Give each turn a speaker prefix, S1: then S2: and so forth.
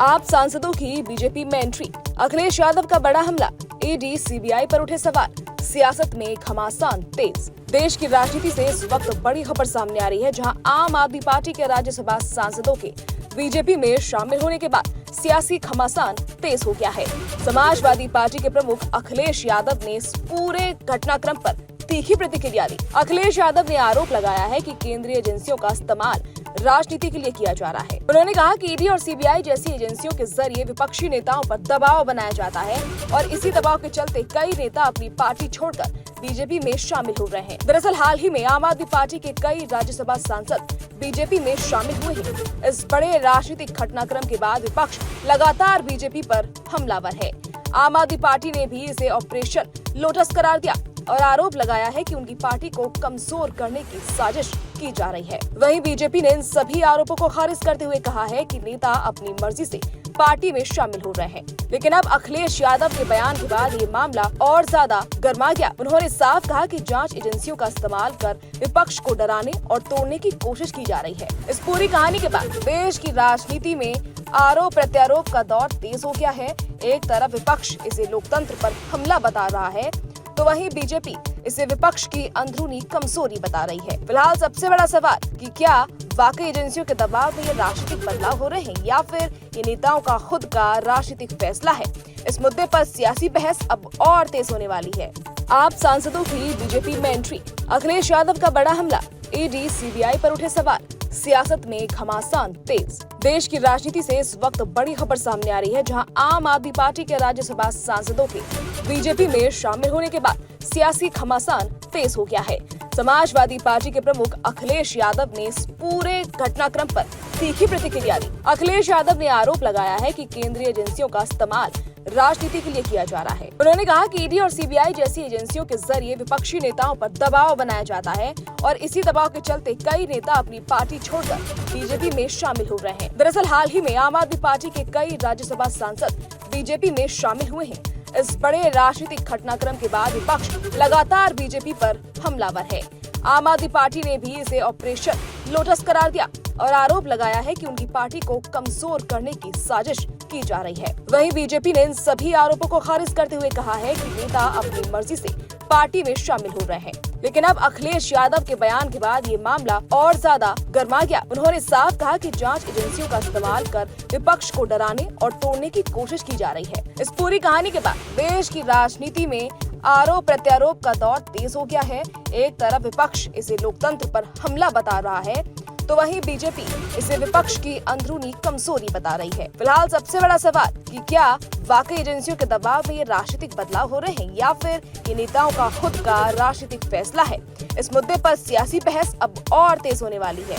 S1: आप सांसदों की बीजेपी में एंट्री, अखिलेश यादव का बड़ा हमला, ईडी सीबीआई पर उठे सवाल, सियासत में घमासान तेज। देश की राजनीति से इस वक्त बड़ी खबर सामने आ रही है, जहां आम आदमी पार्टी के राज्यसभा सांसदों के बीजेपी में शामिल होने के बाद सियासी घमासान तेज हो गया है। समाजवादी पार्टी के प्रमुख अखिलेश यादव ने इस पूरे घटनाक्रम पर तीखी प्रतिक्रिया दी। अखिलेश यादव ने आरोप लगाया है कि केंद्रीय एजेंसियों का इस्तेमाल राजनीति के लिए किया जा रहा है। उन्होंने कहा कि ईडी और सीबीआई जैसी एजेंसियों के जरिए विपक्षी नेताओं पर दबाव बनाया जाता है और इसी दबाव के चलते कई नेता अपनी पार्टी छोड़कर बीजेपी में शामिल हो रहे हैं। दरअसल हाल ही में आम आदमी पार्टी के कई राज्यसभा सांसद बीजेपी में शामिल हुए हैं। इस बड़े राजनीतिक घटनाक्रम के बाद विपक्ष लगातार बीजेपी पर हमलावर है। आम आदमी पार्टी ने भी इसे ऑपरेशन लोटस करार दिया और आरोप लगाया है कि उनकी पार्टी को कमजोर करने की साजिश की जा रही है। वहीं बीजेपी ने इन सभी आरोपों को खारिज करते हुए कहा है कि नेता अपनी मर्जी से पार्टी में शामिल हो रहे हैं। लेकिन अब अखिलेश यादव के बयान के बाद ये मामला और ज्यादा गर्मा गया। उन्होंने साफ कहा कि जांच एजेंसियों का इस्तेमाल कर विपक्ष को डराने और तोड़ने की कोशिश की जा रही है। इस पूरी कहानी के बाद देश की राजनीति में आरोप प्रत्यारोप का दौर तेज हो गया है। एक तरफ विपक्ष इसे लोकतंत्र पर हमला बता रहा है, तो वहीं बीजेपी इसे विपक्ष की अंदरूनी कमजोरी बता रही है। फिलहाल सबसे बड़ा सवाल कि क्या वाकई एजेंसियों के दबाव में ये राजनीतिक बदलाव हो रहे हैं या फिर ये नेताओं का खुद का राजनीतिक फैसला है। इस मुद्दे पर सियासी बहस अब और तेज होने वाली है। आप सांसदों की बीजेपी में एंट्री, अखिलेश यादव का बड़ा हमला, ईडी सीबीआई पर उठे सवाल, सियासत में घमासान तेज। देश की राजनीति से इस वक्त बड़ी खबर सामने आ रही है, जहां आम आदमी पार्टी के राज्यसभा सांसदों के बीजेपी में शामिल होने के बाद सियासी घमासान तेज हो गया है। समाजवादी पार्टी के प्रमुख अखिलेश यादव ने इस पूरे घटनाक्रम पर तीखी प्रतिक्रिया दी। अखिलेश यादव ने आरोप लगाया है कि केंद्रीय एजेंसियों का इस्तेमाल राजनीति के लिए किया जा रहा है। उन्होंने कहा कि ईडी और सीबीआई जैसी एजेंसियों के जरिए विपक्षी नेताओं पर दबाव बनाया जाता है और इसी दबाव के चलते कई नेता अपनी पार्टी छोड़कर बीजेपी में शामिल हो रहे हैं। दरअसल हाल ही में आम आदमी पार्टी के कई राज्यसभा सांसद बीजेपी में शामिल हुए हैं। इस बड़े राजनीतिक घटनाक्रम के बाद विपक्ष लगातार बीजेपी पर हमलावर है। आम आदमी पार्टी ने भी इसे ऑपरेशन लोटस करार दिया और आरोप लगाया है कि उनकी पार्टी को कमजोर करने की साजिश की जा रही है। वहीं बीजेपी ने इन सभी आरोपों को खारिज करते हुए कहा है कि नेता अपनी मर्जी से पार्टी में शामिल हो रहे हैं। लेकिन अब अखिलेश यादव के बयान के बाद ये मामला और ज्यादा गर्मा गया। उन्होंने साफ कहा कि जांच एजेंसियों का इस्तेमाल कर विपक्ष को डराने और तोड़ने की कोशिश की जा रही है। इस पूरी कहानी के बाद देश की राजनीति में आरोप प्रत्यारोप का दौर तेज हो गया है। एक तरफ विपक्ष इसे लोकतंत्र पर हमला बता रहा है, तो वहीं बीजेपी इसे विपक्ष की अंदरूनी कमजोरी बता रही है। फिलहाल सबसे बड़ा सवाल कि क्या वाकई एजेंसियों के दबाव में ये राजनीतिक बदलाव हो रहे हैं या फिर ये नेताओं का खुद का राजनीतिक फैसला है। इस मुद्दे पर सियासी बहस अब और तेज होने वाली है।